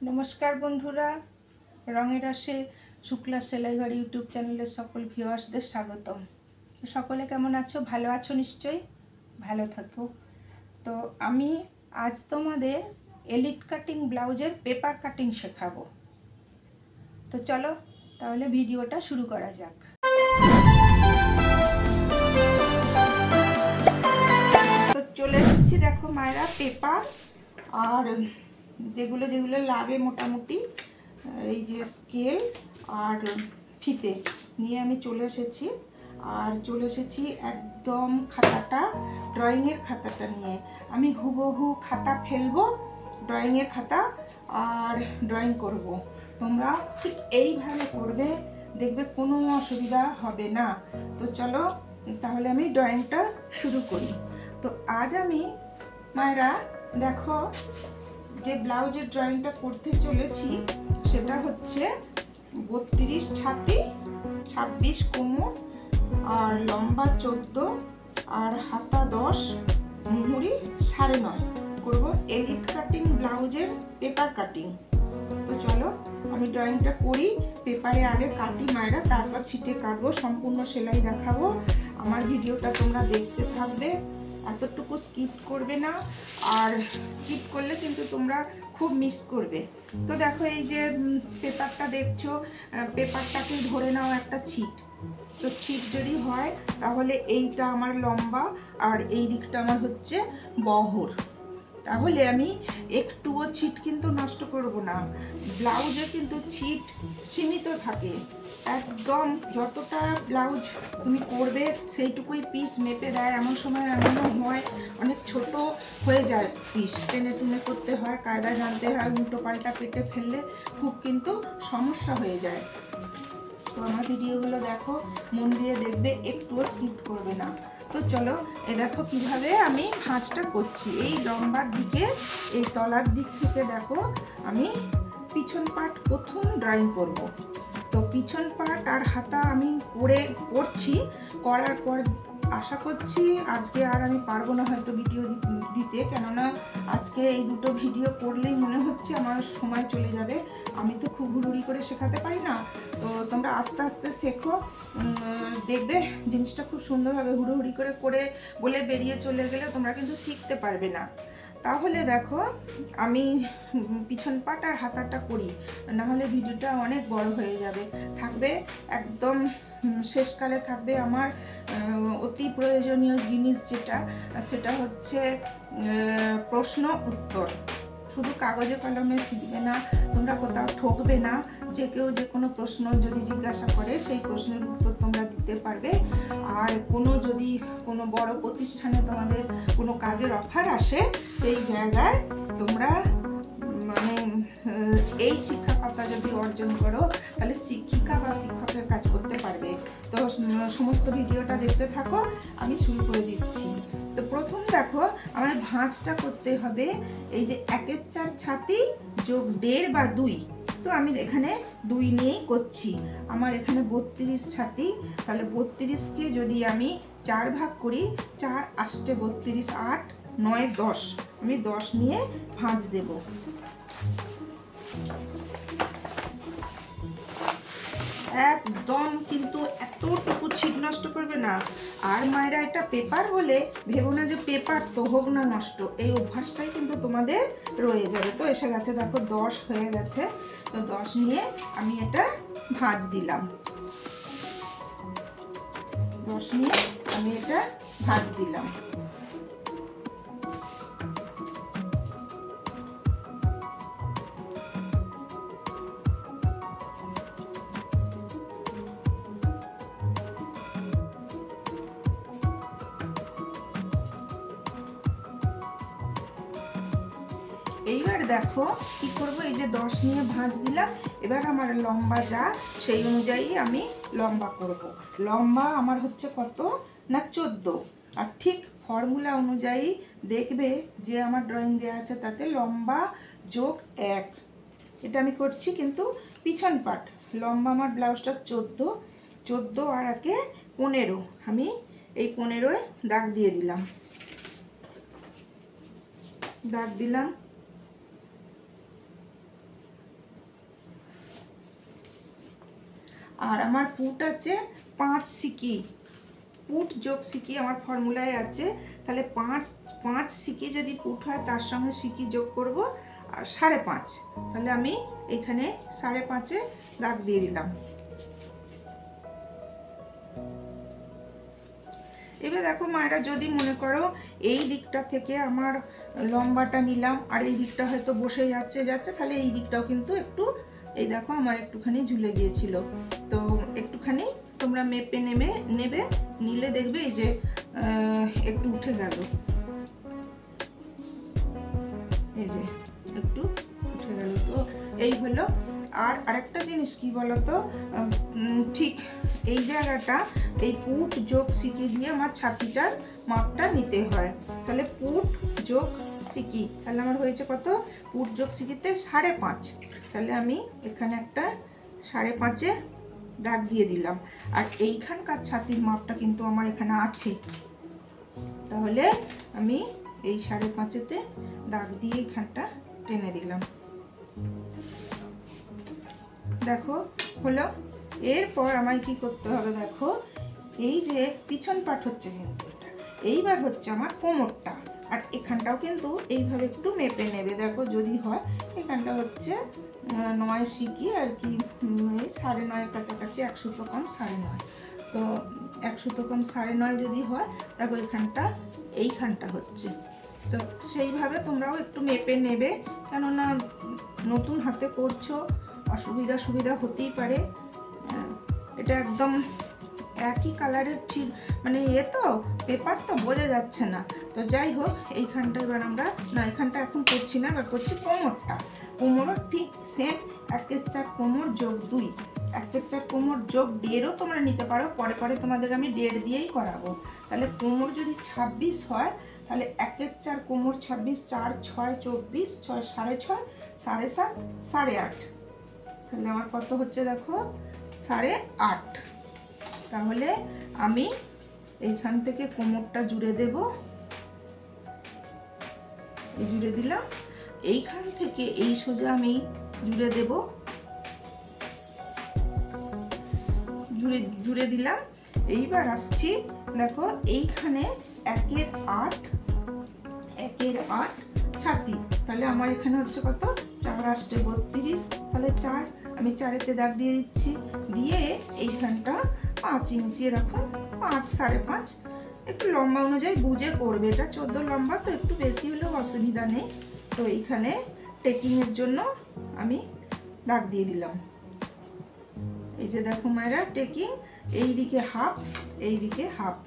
নমস্কার বন্ধুরা, রঙের রসে শুক্লা সেলাই বাড়ি ইউটিউব চ্যানেলের সকল ভিউয়ার্সদের স্বাগতম। সকলে কেমন আছো? ভালো আছো নিশ্চয়ই? ভালো থাকো। তো আমি আজ তোমাদের এলিট কাটিং ব্লাউজের পেপার কাটিং শেখাবো। তো চলো তাহলে ভিডিওটা শুরু করা যাক। তো চলে এসেছি, দেখো মায়েরা, পেপার আর যেগুলো যেগুলো লাগে মোটামুটি এই যে স্কেল আর ফিতে নিয়ে আমি চলে এসেছি। আর চলে এসেছি একদম খাতাটা, ড্রয়িংয়ের খাতাটা নিয়ে। আমি হুবহু খাতা ফেলবো, ড্রয়িংয়ের খাতা, আর ড্রয়িং করব। তোমরা ঠিক এইভাবে করবে, দেখবে কোনো অসুবিধা হবে না। তো চলো তাহলে আমি ড্রয়িংটা শুরু করি। তো আজ আমি মায়েরা দেখো যে ব্লাউজের ড্রয়িংটা করতে চলেছি সেটা হচ্ছে 32 ছাতি, 26 কোমর, আর লম্বা 14, আর হাতা 10, মুহুরি 9.5 করব এলিট কাটিং ব্লাউজের পেপার কাটিং। তো চলো আমি ড্রয়িংটা করি। পেপারে আগে কাটি মায়েরা, তারপর ছিটে কাটবো, সম্পূর্ণ সেলাই দেখাবো। আমার ভিডিওটা তোমরা দেখতে থাকবে, এতটুকু স্কিপ করবে না, আর স্কিপ করলে কিন্তু তোমরা খুব মিস করবে। তো দেখো এই যে পেপারটা দেখছো, পেপারটাকে ধরে নাও একটা ছিট। তো ছিট যদি হয় তাহলে এইটা আমার লম্বা আর এই দিকটা আমার হচ্ছে বহর। তাহলে আমি একটুও ছিট কিন্তু নষ্ট করব না। ব্লাউজে কিন্তু ছিট সীমিত থাকে, একদম যতটা ব্লাউজ তুমি করবে সেইটুকুই পিস মেপে দেয়। এমন সময় এমনও হয় অনেক ছোট হয়ে যায়, পিস টেনে টুনে করতে হয়, কায়দা জানতে হয়, উল্টো পাল্টা কেটে ফেললে খুব কিন্তু সমস্যা হয়ে যায়। তো আমার ভিডিওগুলো দেখো, মন দিয়ে দেখবে, একটুও স্কিপ করবে না। তো চলো এ দেখো কিভাবে আমি ভাঁজটা করছি। এই লম্বার দিকে, এই তলার দিক থেকে দেখো আমি পিছন পার্ট প্রথম ড্রয়িং করব। তো পিছন পার্ট আর হাতা আমি করছি, করার পর আশা করছি আজকে আর আমি পারবো না হয়তো ভিডিও দিতে, কেননা আজকে এই দুটো ভিডিও করলেই মনে হচ্ছে আমার সময় চলে যাবে। আমি তো খুব হুড়ুড়ি করে শেখাতে পারি না। তো তোমরা আস্তে আস্তে শেখো, দেখবে জিনিসটা খুব সুন্দরভাবে। হুড়োহুড়ি করে বলে বেরিয়ে চলে গেলে তোমরা কিন্তু শিখতে পারবে না। তাহলে দেখো আমি পিছন পাট আর হাতাটা করি, নাহলে ভিডিওটা অনেক বড় হয়ে যাবে। থাকবে একদম শেষকালে থাকবে আমার অতি প্রয়োজনীয় জিনিস, সেটা হচ্ছে প্রশ্ন উত্তর। শুধু কাগজে কলমে শিখবে না, তোমরা কোথাও ঠকবে না। যে কেউ যে কোনো প্রশ্ন যদি জিজ্ঞাসা করে সেই প্রশ্নের উত্তর তোমরা দিতে পারবে। আর যদি কোনো বড় প্রতিষ্ঠানে তোমাদের কোনো কাজের অফার আসে, সেই জায়গায় তোমরা মানে এই শিক্ষকতা যদি অর্জন করো তাহলে শিক্ষিকা বা শিক্ষকের কাজ করতে পারবে। তো সমস্ত ভিডিওটা দেখতে থাকো, আমি শুরু করে দিচ্ছি। তো প্রথম দেখো আমার ভাঁজটা করতে হবে এই যে 1/4 ছাতি যোগ 1.5 বা 2। তো আমি এখানে 2 নিয়েই করছি। আমার এখানে 32 ছাতি, তাহলে 32কে যদি আমি 4 ভাগ করি, 4 8 32, 8 9 10, আমি 10 নিয়ে ভাঁজ দেব। একদম কিন্তু এতটুকু ছিট নষ্ট করবে না। আর মায়েরা এটা পেপার বলে ভেবো না যে পেপার তো হোক না নষ্ট, এই অভ্যাসটাই কিন্তু তোমাদের রয়ে যাবে। তো এসে গেছে দেখো 10 হয়ে গেছে। তো 10 নিয়ে আমি এটা ভাঁজ দিলাম। 10 নিয়ে আমি এটা ভাঁজ দিলাম। এইবার দেখো কি করব, এই যে 10 নিয়ে ভাঁজ দিলাম। এবার আমার লম্বা যা সেই অনুযায়ী আমি লম্বা করব। লম্বা আমার হচ্ছে কত না 14। আর ঠিক ফর্মুলা অনুযায়ী দেখবে যে আমার ড্রয়িং দেওয়া আছে তাতে লম্বা যোগ 1, এটা আমি করছি। কিন্তু পিছন পাট লম্বা আমার ব্লাউজটা 14 আর 1 15, আমি এই 15 দাগ দিয়ে দিলাম। দাগ দিলাম। আর আমার পুট আছে 5 সিকি, পুট যোগ সিকি আমার ফর্মুলায় আছে। তাহলে 5 সিকি যদি পুট হয় তার সঙ্গে সিকি যোগ করব আর 5.5, তাহলে আমি এখানে 5.5-এ দাগ দিয়ে দিলাম। এবার দেখো মায়েরা, যদি মনে করো এই দিকটা থেকে আমার লম্বাটা নিলাম আর এই দিকটা হয়তো বসে যাচ্ছে, তাহলে এই দিকটাও কিন্তু একটু, এই দেখো আমার একটুখানি ঝুলে গিয়েছিল, তো একটুখানি তোমরা মেপে নেবে, নিলে দেখবে এই যে একটু উঠে গেল, এই যে একটু উঠে গেল। তো এই হলো। আর আরেকটা জিনিস কি বলতো, ঠিক এই জায়গাটা এই পুট যোগ সিকি দিয়ে আমার ছাতিটার মাপটা নিতে হয়। তাহলে পুট যোগ সিকি, তাহলে আমার হয়েছে কত, পুট যোগ সিকিতে 5.5, তাহলে আমি এখানে একটা 5.5-এ দাগ দিয়ে দিলাম। আর এইখানকার ছাতির মাপটা কিন্তু আমার এখানে আছে, তাহলে আমি এই 5.5-এতে দাগ দিয়ে এইখানটা টেনে দিলাম। দেখো হলো। এরপর আমায় কি করতে হবে, দেখো এই যে পিছন পাট হচ্ছে কিন্তু এটা, এইবার হচ্ছে আমার কোমরটা, আর এখানটাও কিন্তু এইভাবে একটু মেপে নেবে। দেখো যদি হয়, এখানটা হচ্ছে 9 সিকি আর কি, 9.5-এর কাছাকাছি, 1 সুতো কম 9.5, তো 1 সুতো কম 9.5 যদি হয়, দেখো এখানটা এইখানটা হচ্ছে। তো সেইভাবে তোমরাও একটু মেপে নেবে, কেননা নতুন হাতে করছো, সুবিধা হতেই পারে। এটা একদম একই কালারের মানে তো পেপার তো বোঝা যাচ্ছে না। তো যাই হোক, এইখানটা এবার আমরা না, এখানটা এখন করছি না, এবার করছি কোমরটা। কোমরও ঠিক সেম 1/4 কোমর যোগ 2, 1/4 কোমর যোগ 1.5-ও তোমরা নিতে পারো, পরে তোমাদের আমি 1.5 দিয়েই করাবো। তাহলে কোমর যদি 26 হয়, তাহলে 1/4 কোমর 26, 4, 6, 24, 6, 6.5, 7.5, 8.5, তাহলে আমার কত হচ্ছে দেখো 8.5। তাহলে আমি এইখান থেকে কোমরটা জুড়ে দেব, জুড়ে দিলাম। এইখান থেকে এই সোজা আমি জুড়ে দেব, জুড়ে দিলাম। এইবার আসছি, দেখো এইখানে 1/8 ছাতি, তাহলে আমার এখানে হচ্ছে কত, 4 8 32, তাহলে 4, আমি 4-এতে দাগ দিয়ে দিচ্ছি, দিয়ে এইখানটা 5 ইঞ্চি, এরকম 5 5.5, একটু লম্বা অনুযায়ী বুঝে করবে। এটা 14 লম্বা, তো একটু বেশি হলেও অসুবিধা নেই। তো এইখানে টেকিংয়ের জন্য আমি দাগ দিয়ে দিলাম। এই যে দেখো মায়েরা, টেকিং এইদিকে হাফ, এইদিকে হাফ।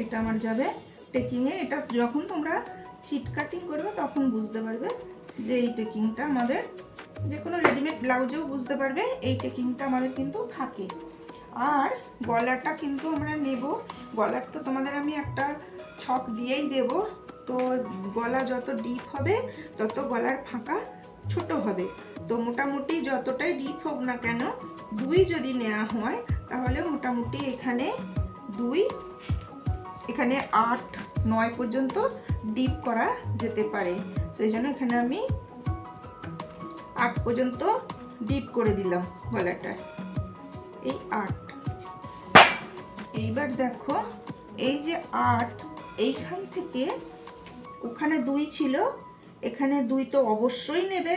এটা আমার যাবে টেকিংয়ে। এটা যখন তোমরা ছিট কাটিং করবে তখন বুঝতে পারবে যে এই টেকিংটা আমাদের, যে কোনো রেডিমেড ব্লাউজেও বুঝতে পারবে এই টেকিংটা আমাদের কিন্তু থাকে। আর গলাটা কিন্তু আমরা নেব, গলার তো তোমাদের আমি একটা ছক দিয়েই দেব। তো গলা যত ডিপ হবে তত গলার ফাঁকা ছোট হবে। তো মোটামুটি যতটাই ডিপ হোক না কেন, 2 যদি নেওয়া হয়, তাহলে মোটামুটি এখানে 2, এখানে 8 9 পর্যন্ত ডিপ করা যেতে পারে। সেই জন্য এখানে আমি 8 পর্যন্ত ডিপ করে দিলাম গলাটা, এই 8। এইবার দেখো এই যে 8, এইখান থেকে ওখানে 2 ছিল, এখানে 2 তো অবশ্যই নেবে,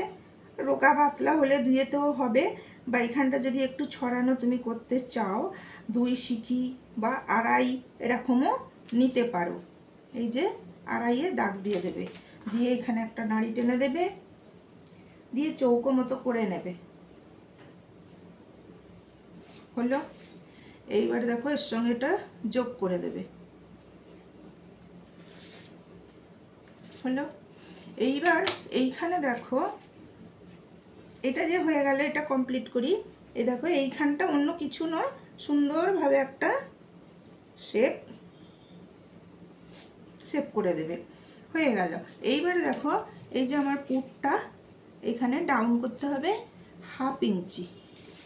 রোগা পাতলা হলে 2-এতেও হবে, বা এখানটা যদি একটু ছড়ানো তুমি করতে চাও, 2 সিকি বা 2.5 এরকমও নিতে পারো। এই যে 2.5-এ দাগ দিয়ে দেবে, দিয়ে এখানে একটা নাড়ি টেনে দেবে, দিয়ে চৌকো মতো করে নেবে। হলো। এইবার দেখো এর সঙ্গে এটা যোগ করে দেবে। হলো। এইবার এইখানে দেখো এটা যে হয়ে গেল, এটা কমপ্লিট করি। এই দেখো এইখানটা অন্য কিছু নয়, সুন্দরভাবে একটা শেপ করে দেবে, হয়ে গেল। এইবারে দেখো এই যে আমার পুটটা এখানে ডাউন করতে হবে 1/2 ইঞ্চি,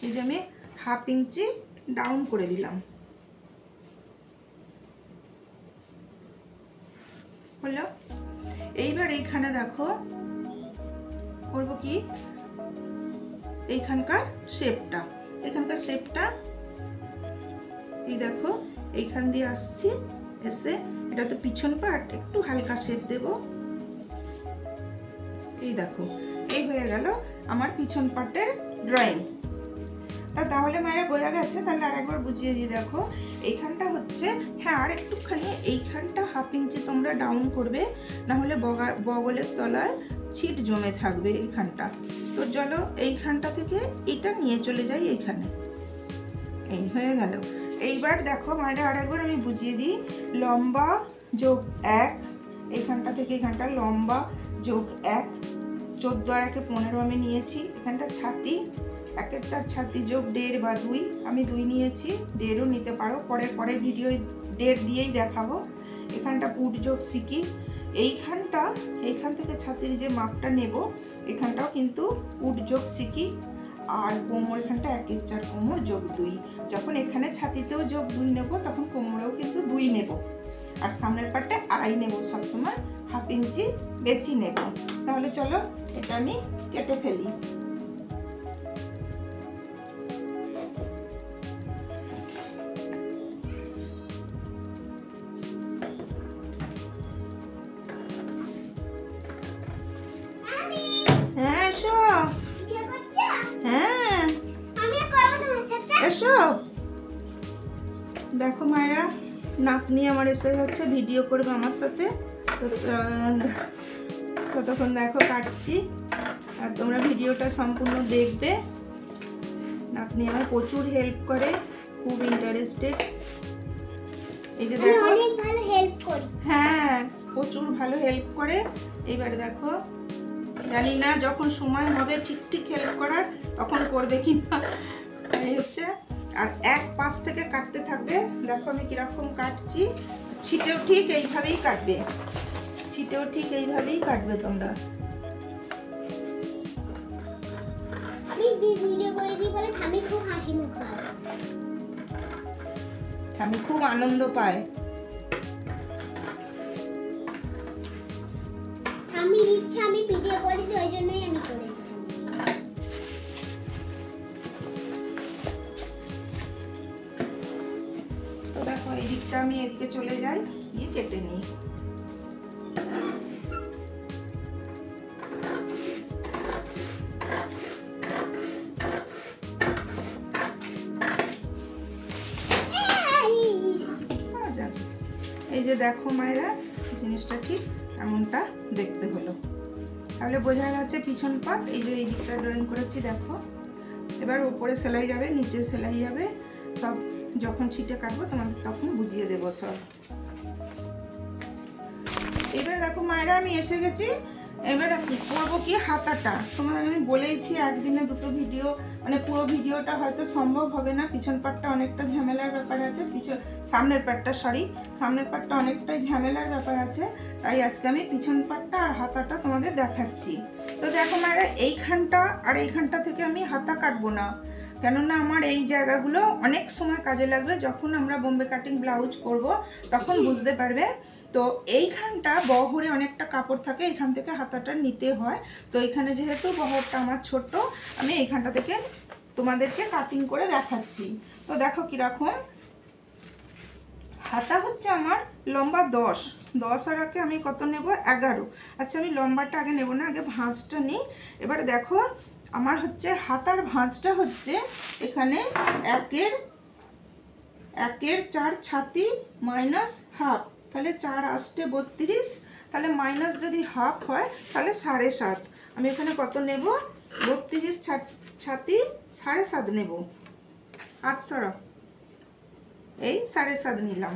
এই যে আমি 1/2 ইঞ্চি ডাউন করে দিলাম। হলো। এইবার এইখানে দেখো করবো কি, এইখানকার শেপটা এই দেখো এইখান দিয়ে আসছি, এসে এটা তো পিছন পার্ট, একটু হালকা শেপ দেব। এই দেখো এই হয়ে গেল আমার পিছন পার্টের ড্রয়িং। তাহলে মায়েরা বোঝা গেছে। তাহলে আর একবার বুঝিয়ে দিয়ে দেখো, এইখানটা হচ্ছে, হ্যাঁ আর একটুখানি এইখানটা 1/2 ইঞ্চি তোমরা ডাউন করবে, না হলে বগলের তলায় ছিট জমে থাকবে এইখানটা। তো চলো এইখানটা থেকে এটা নিয়ে চলে যাই এইখানে। এই হয়ে গেল। এইবার দেখো মায়েরা আর একবার আমি বুঝিয়ে দিই, লম্বা যোগ 1, এইখানটা থেকে এখানটা লম্বা যোগ 1, 14 আর 1 15 আমি নিয়েছি। এখানটা ছাতি, 1 4 ছাতি যোগ 1.5 বা 2, আমি 2 নিয়েছি, 1.5ও নিতে পারো, পরের ভিডিও 1.5 দিয়েই দেখাবো। এখানটা পুট যোগ সিকি, এইখান থেকে ছাতির যে মাপটা নেব, এখানটাও কিন্তু পুট যোগ সিকি, আর কোমর এখানটা 1 4 কোমর যোগ 2। যখন এখানে ছাতিতেও যোগ 2 নেব, তখন কোমরেও কিন্তু 2 নেব, আর সামনের পাটে 2.5 নেব, সবসময় 1/2 ইঞ্চি বেশি নেব। তাহলে চলো এটা আমি কেটে ফেলি। হ্যাঁ এসো, হ্যাঁ এসো। দেখো মায়েরা, নাতনি আমার এসে গেছে, ভিডিও করবে আমার সাথে। ততক্ষণ দেখো কাটছি, আর তোমরা ভিডিওটা সম্পূর্ণ দেখবে। নাতনি আমার প্রচুর হেল্প করে, খুব ইন্টারেস্টেড। এই যে দেখো অনেক ভালো হেল্প করি, হ্যাঁ প্রচুর ভালো হেল্প করে। এবারে দেখো, জানি না যখন সময় হবে ঠিক হেল্প করার, তখন করবে কিনা। এই হচ্ছে, আর এক পাশ থেকে কাটতে থাকবে। দেখো আমি কিরকম কাটছি, ছিটেও ঠিক এইভাবেই কাটবে তোমরা। আমি ভিডিও করে দিই বলে ঠামি খুব হাসি মুখ হয়, ঠামি খুব আনন্দ পায়। ঠামির ইচ্ছা আমি ভিডিও করে দিই, ওই জন্যই আমি করে দিই। তো দেখো এই দিকটা আমি এদিকে চলে যাই, গিয়ে কেটে নিই। এই যে দেখো মায়েরা, জিনিসটা ঠিক এমনটা দেখতে হলো। তাহলে বোঝা যাচ্ছে পিছন পাট। এই যে এই দিকটা ড্রয়িং করেছি দেখো। এবার উপরে সেলাই যাবে, নিচে সেলাই যাবে, সব যখন ছিটে কাটবো তোমাদের তখন বুঝিয়ে দেবো সব। এবার দেখো মায়েরা আমি এসে গেছি। এবার করবো কি, হাতাটা তোমাদের আমি বলেইছি একদিনে 2টো ভিডিও, মানে পুরো ভিডিওটা হয়তো সম্ভব হবে না, পিছন পাটটা অনেকটা ঝামেলার ব্যাপার আছে, সামনের পাটটা অনেকটাই ঝামেলার ব্যাপার আছে। তাই আজকে আমি পিছন পাটটা আর হাতাটা তোমাদের দেখাচ্ছি। তো দেখো মায়েরা, এইখানটা আর এইখানটা থেকে আমি হাতা কাটবো না, কেননা আমার এই জায়গাগুলো অনেক সময় কাজে লাগবে। যখন আমরা বোম্বে কাটিং ব্লাউজ করব তখন বুঝতে পারবে। তো এইখানটা বহরে অনেকটা কাপড় থাকে, এখান থেকে হাতাটা নিতে হয়। তো এখানে যেহেতু বহরটা আমার ছোট, আমি এইখানটা থেকে তোমাদেরকে কাটিং করে দেখাচ্ছি। তো দেখো কিরকম, হাতা হচ্ছে আমার লম্বা 10 আর আগে আমি কত নেব, 11। আচ্ছা আমি লম্বাটা আগে নেব না, আগে ভাঁজটা নিই। এবার দেখো আমার হচ্ছে হাতার ভাঁজটা হচ্ছে এখানে 1 এর 4 ছাতি মাইনাস হাফ, তাহলে 4 8 32, তাহলে মাইনাস যদি হাফ হয় তাহলে 7.5। আমি এখানে কত নেব, 32 ছাতি 7.5 নেব। হাত সরা, এই 7.5 নিলাম।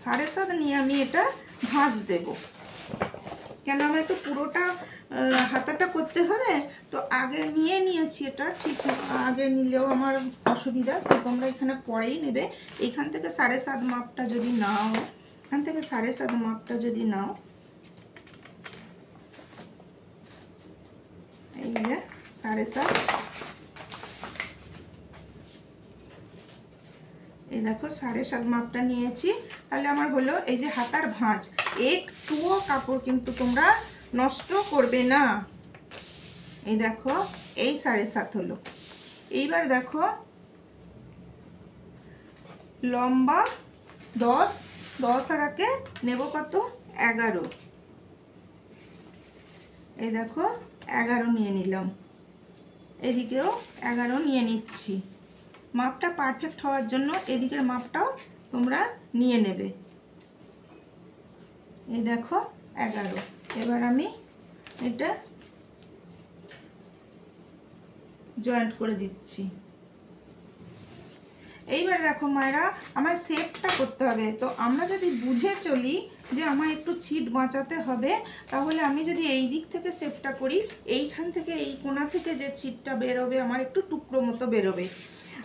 7.5 নিয়ে আমি এটা ভাঁজ দেব, কেন আমার তো পুরোটা হাতাটা করতে হবে। তো আগে নিয়েছি, এটা ঠিক আগে নিলেও আমার অসুবিধা, তো তোমরা এখানে পরেই নেবে। এইখান থেকে 7.5 মাপটা যদি নাও, এখান থেকে 7.5 মাপটা যদি নাও, এই যে 7.5, এই দেখো 7.5 মাপটা নিয়েছি। তাহলে আমার হলো এই যে হাতার ভাঁজ, একটুও কাপড় কিন্তু তোমরা নষ্ট করবে না। এই দেখো এই 7.5 হলো। এইবার দেখো লম্বা 10, 10 আর একে নেব কত 11। এই দেখো 11 নিয়ে নিলাম, এদিকেও 11 নিয়ে নিচ্ছি। মাপটা পারফেক্ট হওয়ার জন্য এদিকের মাপটাও তোমরা নিয়ে নেবে। এই দেখো 11। এবার আমি এটা জয়েন্ট করে দিচ্ছি। এইবার দেখো মায়েরা, আমার শেপটা করতে হবে। তো আমরা যদি বুঝে চলি যে আমার একটু ছিট বাঁচাতে হবে, তাহলে আমি যদি এই দিক থেকে শেপটা করি, এইখান থেকে এই কোণা থেকে যে ছিটটা বেরোবে আমার একটু টুকরো মতো বেরোবে।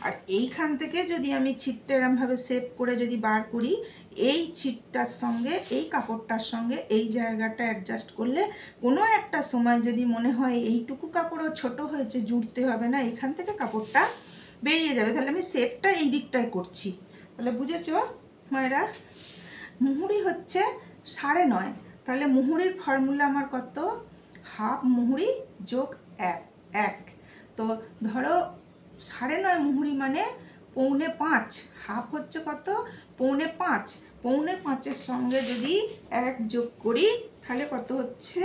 আর এইখান থেকে যদি আমি ছিটটা এরমভাবে শেপ করে যদি বার করি, এই ছিটটার সঙ্গে এই কাপড়টার সঙ্গে এই জায়গাটা অ্যাডজাস্ট করলে কোনো একটা সময় যদি মনে হয় এইটুকু কাপড়ও ছোট হয়েছে, জুড়তে হবে না, এখান থেকে কাপড়টা বেরিয়ে যাবে। তাহলে আমি শেপটা এই দিকটায় করছি। তাহলে বুঝেছো মায়েরা? মুহুরি হচ্ছে 9.5। তাহলে মুহুরির ফর্মুলা আমার কত? হাফ মুহুরি যোগ 1। তো ধরো 9.5 মুহুরি মানে 4.25। হাফ হচ্ছে কত? 4.25। 4.25-এর সঙ্গে যদি 1 যোগ করি তাহলে কত হচ্ছে?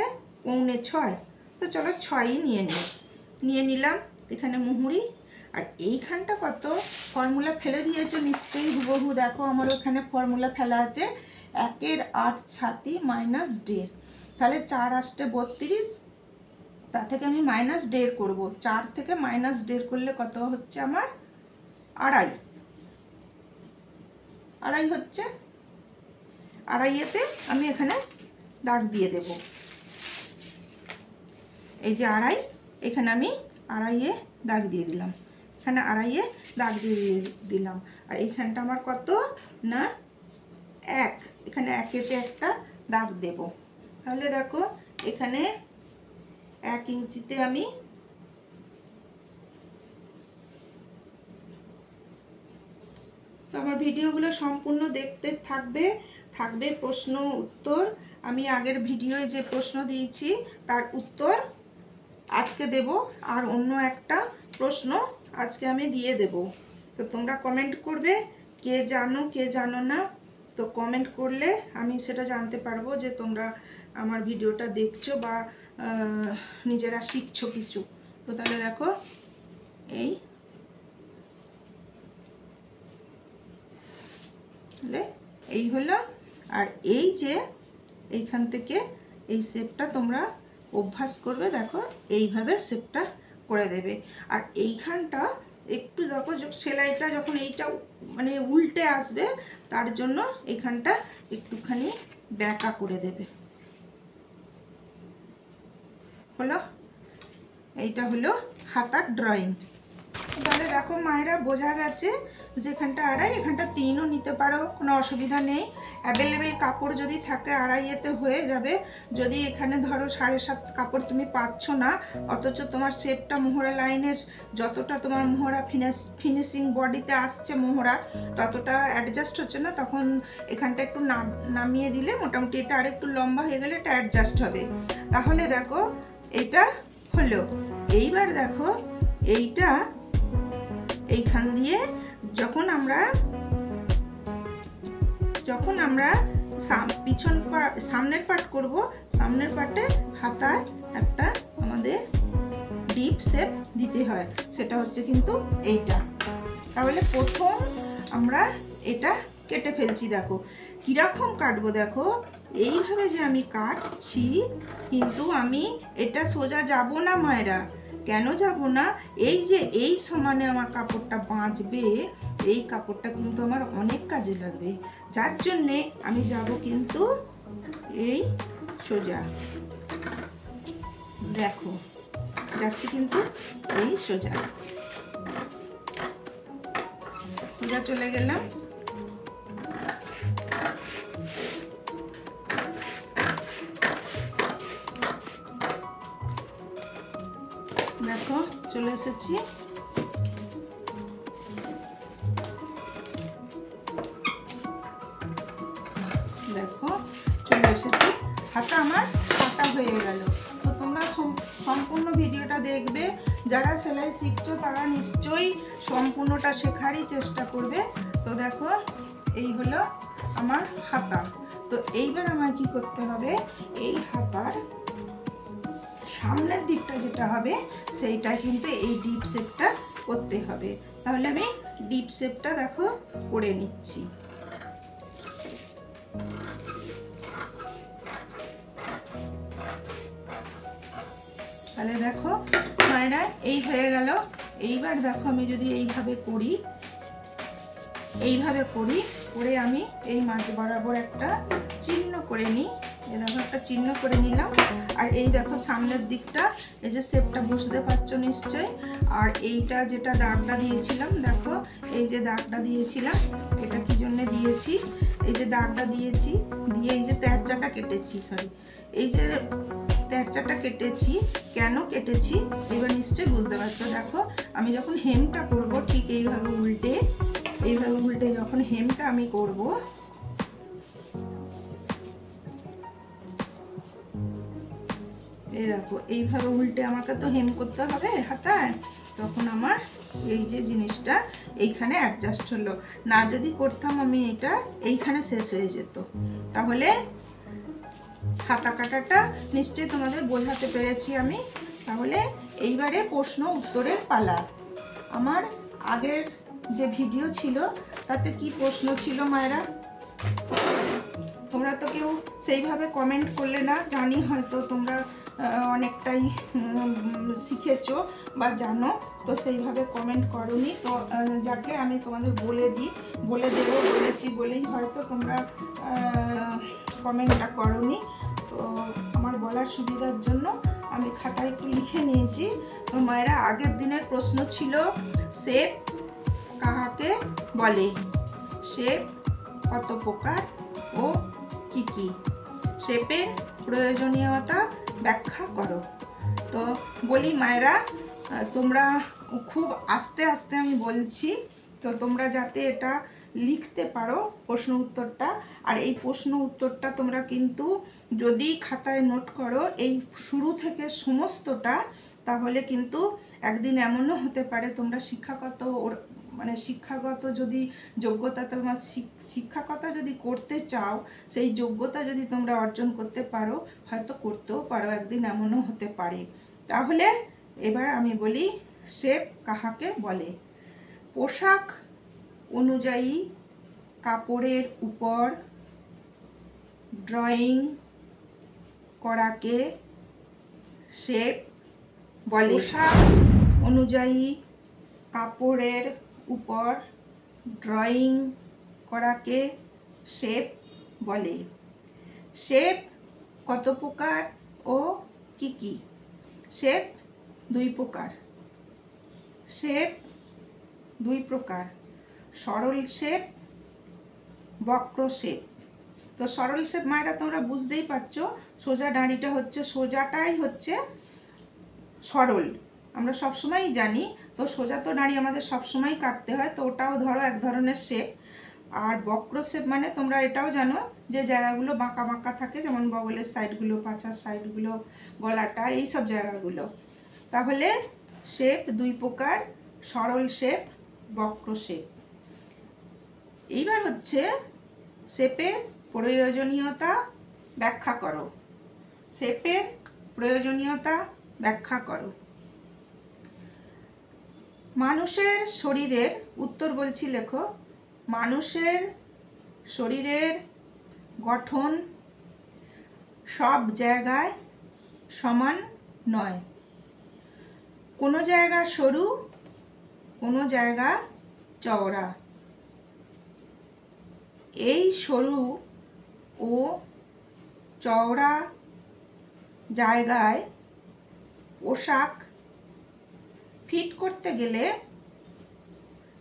4.25। তো চলো 6ই নিয়ে নিলাম এখানে মুহুরি। আর এইখানটা কত? ফর্মুলা ফেলে দিয়েছো নিশ্চয়ই হুবহু। দেখো আমার ওখানে ফর্মুলা ফেলা আছে 1-এর 8 ছাতি -1.5। তাহলে 4 আসতে 32, তা থেকে আমি -1.5 করব। 4 থেকে -1.5 করলে কত হচ্ছে আমার? 2.5 হচ্ছে। 2.5-এতে আমি এখানে দাগ দিয়ে দেব। এই যে 2.5, এখানে আমি 2.5-এ দাগ দিয়ে দিলাম। এখানে 2.5-এ দাগ দিয়ে দিলাম। আর এইখানটা আমার কত না 1, এখানে 1-এতে একটা দাগ দেব। তাহলে দেখো এখানে 1 ইঞ্চিতে আমি তো আমার ভিডিওগুলো সম্পূর্ণ দেখতে থাকবে প্রশ্ন উত্তর। আমি আগের ভিডিওয় যে প্রশ্ন দিয়েছি তার উত্তর আজকে দেব, আর অন্য একটা প্রশ্ন আজকে আমি দিয়ে দেব। তো তোমরা কমেন্ট করবে কে জানো কে জানো না। তো কমেন্ট করলে আমি সেটা জানতে পারবো যে তোমরা আমার ভিডিওটা দেখছো বা নিজেরা শিখছো কিছু। তো তাহলে দেখো এই হলো। আর এই যে এইখান থেকে এই শেপটা তোমরা অভ্যাস করবে। দেখো এইভাবে শেপটা করে দেবে। আর এইখানটা একটু দেখো সেলাইটা যখন এইটা মানে উল্টে আসবে, তার জন্য এইখানটা একটুখানি ব্যাকা করে দেবে। হলো, এইটা হলো হাতার ড্রয়িং। তাহলে দেখো মায়েরা বোঝা গেছে যেখানটা 2.5, এখানটা 3ও নিতে পারো, কোনো অসুবিধা নেই। অ্যাভেলেবেল কাপড় যদি থাকে 2.5-এতে হয়ে যাবে। যদি এখানে ধরো 7.5 কাপড় তুমি পাচ্ছ না, অথচ তোমার শেপটা মোহরা লাইনের যতটা তোমার মোহরা ফিনিশিং বডিতে আসছে মোহরা ততটা অ্যাডজাস্ট হচ্ছে না, তখন এখানটা একটু নামিয়ে দিলে মোটামুটি এটা আর একটু লম্বা হয়ে গেলে এটা অ্যাডজাস্ট হবে। তাহলে দেখো এটা হলো। এইবার দেখো এইটা এইখান দিয়ে যখন আমরা সামনের পার্ট করব, সামনের পার্টে হাতায় একটা আমাদের ডিপ শেপ দিতে হয়, সেটা হচ্ছে কিন্তু এইটা। তাহলে প্রথম আমরা এটা কেটে ফেলছি। দেখো কিরকম কাটবো, দেখো এইভাবে যে আমি কাটছি, কিন্তু আমি এটা সোজা যাব না মায়েরা। কেন যাব না? এই যে এই সমানে আমার কাপড়টা বাঁচবে, এই কাপড়টা কিন্তু আমার অনেক কাজে লাগবে, যার জন্যে আমি যাব কিন্তু এই সোজা। দেখো যাচ্ছি কিন্তু এই সোজা সোজা চলে গেলাম। দেখো চলে এসেছি। আমার কাটা হয়ে গেল। তো তোমরা সম্পূর্ণ ভিডিওটা দেখবে। যারা সেলাই শিখছো তারা নিশ্চয়ই সম্পূর্ণটা শেখারই চেষ্টা করবে। তো দেখো এই হলো আমার হাতা। তো এইবার আমায় কি করতে হবে, এই হাতার সামনের দিকটা যেটা হবে সেইটা কিন্তু এই ডিপ শেপটা করতে হবে। তাহলে আমি ডিপ শেপটা দেখো করে নিচ্ছি। তাহলে দেখো মায়েরা এই হয়ে গেল। এইবার দেখো আমি যদি এইভাবে করি, করে আমি এই মাঝ বরাবর একটা চিহ্ন করে নিই। এই দেখো একটা চিহ্ন করে নিলাম। আর এই দেখো সামনের দিকটা এই যে শেপটা বুঝতে পারছো নিশ্চয়ই। আর এইটা যেটা দাগটা দিয়েছিলাম, দেখো এই যে দাগটা দিয়েছিলাম, এটা কি জন্য দিয়েছি, এই যে দাগটা দিয়েছি দিয়ে এই যে তেরচাটা কেটেছি, এই যে তেরচাটা কেটেছি, কেন কেটেছি এবার নিশ্চয়ই বুঝতে পারছো। দেখো আমি যখন হেমটা করব ঠিক এইভাবে উল্টে যখন হেমটা আমি করব, এই দেখো এইভাবে উল্টে আমাকে তো হেম করতে হবে হাতায়, তখন আমার এই যে জিনিসটা এইখানে অ্যাডজাস্ট হলো। না যদি করতাম আমি এটা এইখানে শেষ হয়ে যেত। তাহলে হাতা কাটাটা নিশ্চয়ই তোমাদের বোঝাতে পেরেছি আমি। তাহলে এইবারে প্রশ্ন উত্তরের পালা। আমার আগের যে ভিডিও ছিল তাতে কি প্রশ্ন ছিল মায়েরা? তোমরা তো কেউ সেইভাবে কমেন্ট করলে না, জানি হয়তো তোমরা অনেকটাই শিখেছো বা জানো, তো সেইভাবে কমেন্ট করোনি। তো যাকে আমি তোমাদের বলে দেবো বলেছি বলেই হয়তো তোমরা কমেন্টটা করোনি। তো আমার বলার সুবিধার জন্য আমি খাতায় একটু লিখে নিয়েছি। তো মায়েরা আগের দিনের প্রশ্ন ছিল শেপ কাহাকে বলে, শেপ কত প্রকার ও কি কি, শেপের প্রয়োজনীয়তা ব্যাখ্যা করো। তো বলি মায়েরা, তোমরা খুব আস্তে আস্তে আমি বলছি, তো তোমরা যাতে এটা লিখতে পারো প্রশ্ন উত্তরটা। আর এই প্রশ্ন উত্তরটা তোমরা কিন্তু যদি খাতায় নোট করো এই শুরু থেকে সমস্তটা, তাহলে কিন্তু একদিন এমনও হতে পারে তোমরা শিক্ষাগত যদি যোগ্যতা, তোমার শিক্ষকতা যদি করতে চাও, সেই যোগ্যতা যদি তোমরা অর্জন করতে পারো, হয়তো করতেও পারো, একদিন এমনও হতে পারে। তাহলে এবার আমি বলি শেপ কাহাকে বলে। পোশাক অনুযায়ী কাপড়ের উপর ড্রয়িং করাকে শেপ বলে। পোশাক অনুযায়ী কাপড়ের উপর ড্রয়িং করাকে শেপ বলে। শেপ কত প্রকার ও কি কি? শেপ দুই প্রকার। শেপ দুই প্রকার, সরল শেপ, বক্র শেপ। তো সরল শেপ মায়েরা তোমরা বুঝতেই পারছো, সোজা দাঁড়িটা হচ্ছে, সোজাটাই হচ্ছে সরল, আমরা সবসময়ই জানি। তো সোজা তো দাঁড়ি আমাদের সবসময় কাটতে হয়, তো ওটাও ধরো এক ধরনের শেপ। আর বক্র শেপ মানে তোমরা এটাও জানো যে জায়গাগুলো বাঁকা বাঁকা থাকে, যেমন বগলের সাইডগুলো, পাছার সাইডগুলো, গলাটা, এইসব জায়গাগুলো। তাহলে শেপ দুই প্রকার, সরল শেপ, বক্র শেপ। এইবার হচ্ছে শেপের প্রয়োজনীয়তা ব্যাখ্যা করো। শেপের প্রয়োজনীয়তা ব্যাখ্যা করো। মানুষের শরীরের, উত্তর বলছি লেখো, মানুষের শরীরের গঠন সব জায়গায় সমান নয়। কোনো জায়গা সরু, কোনো জায়গা চওড়া। এই সরু ও চওড়া জায়গায় পোশাক ফিট করতে গেলে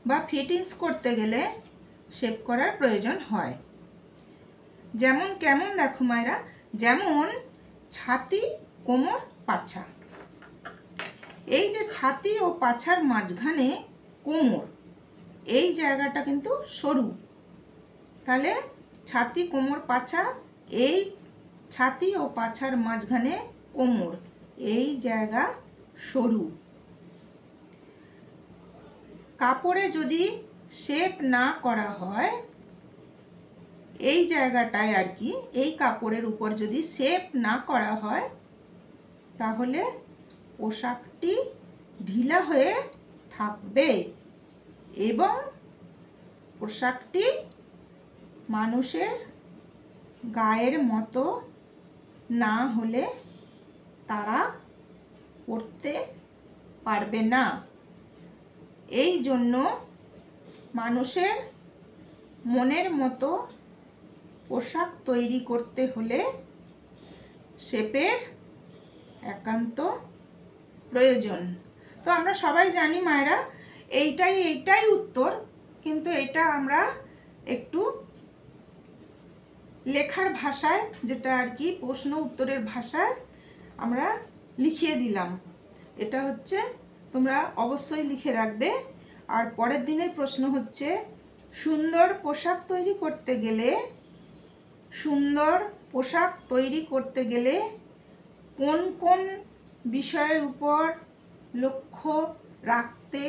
বা ফিটিংস করতে গেলে শেপ করার প্রয়োজন হয়। যেমন কেমন দেখো মায়েরা, যেমন ছাতি, কোমর, পাছা। এই যে ছাতি ও পাছার মাঝখানে কোমর, এই জায়গাটা কিন্তু সরু। তাহলে ছাতি, কোমর, পাছা, এই ছাতি ও পাছার মাঝখানে কোমর, এই জায়গা সরু। কাপড়ে যদি শেপ না করা হয়, এই জায়গাটায় আর কি, এই কাপড়ের উপর যদি শেপ না করা হয় তাহলে পোশাকটি ঢিলা হয়ে থাকবে এবং পোশাকটি মানুষের গায়ের মতো না হলে তারা পরতে পারবে না। এই জন্য মানুষের মনের মতো পোশাক তৈরি করতে হলে শেপের একান্ত প্রয়োজন। তো আমরা সবাই জানি মায়েরা, এইটাই উত্তর, কিন্তু এটা আমরা একটু লেখার ভাষায়, যেটা আর কি প্রশ্ন উত্তরের ভাষায় আমরা লিখিয়ে দিলাম। এটা হচ্ছে, তোমরা অবশ্যই লিখে রাখবে। আর পরের দিনের প্রশ্ন হচ্ছে, সুন্দর পোশাক তৈরি করতে গেলে কোন কোন বিষয়ের উপর লক্ষ্য রাখতে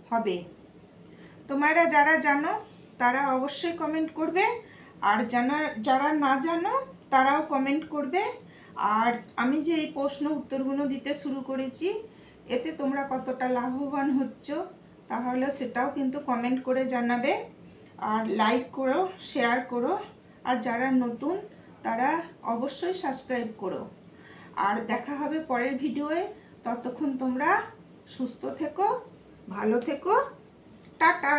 হবে? তোমরা যারা জানো তারা অবশ্যই কমেন্ট করবে, আর যারা না জানো তারাও কমেন্ট করবে। আর আমি যে এই প্রশ্ন উত্তরগুলো দিতে শুরু করেছি, এতে তোমরা কতটা লাভবান হচ্ছ তাহলে সেটাও কিন্তু কমেন্ট করে জানাবে। আর লাইক করো, শেয়ার করো, আর যারা নতুন তারা অবশ্যই সাবস্ক্রাইব করো। আর দেখা হবে পরের ভিডিওয়ে। ততক্ষণ তোমরা সুস্থ থেকো, ভালো থেকো, টাটা।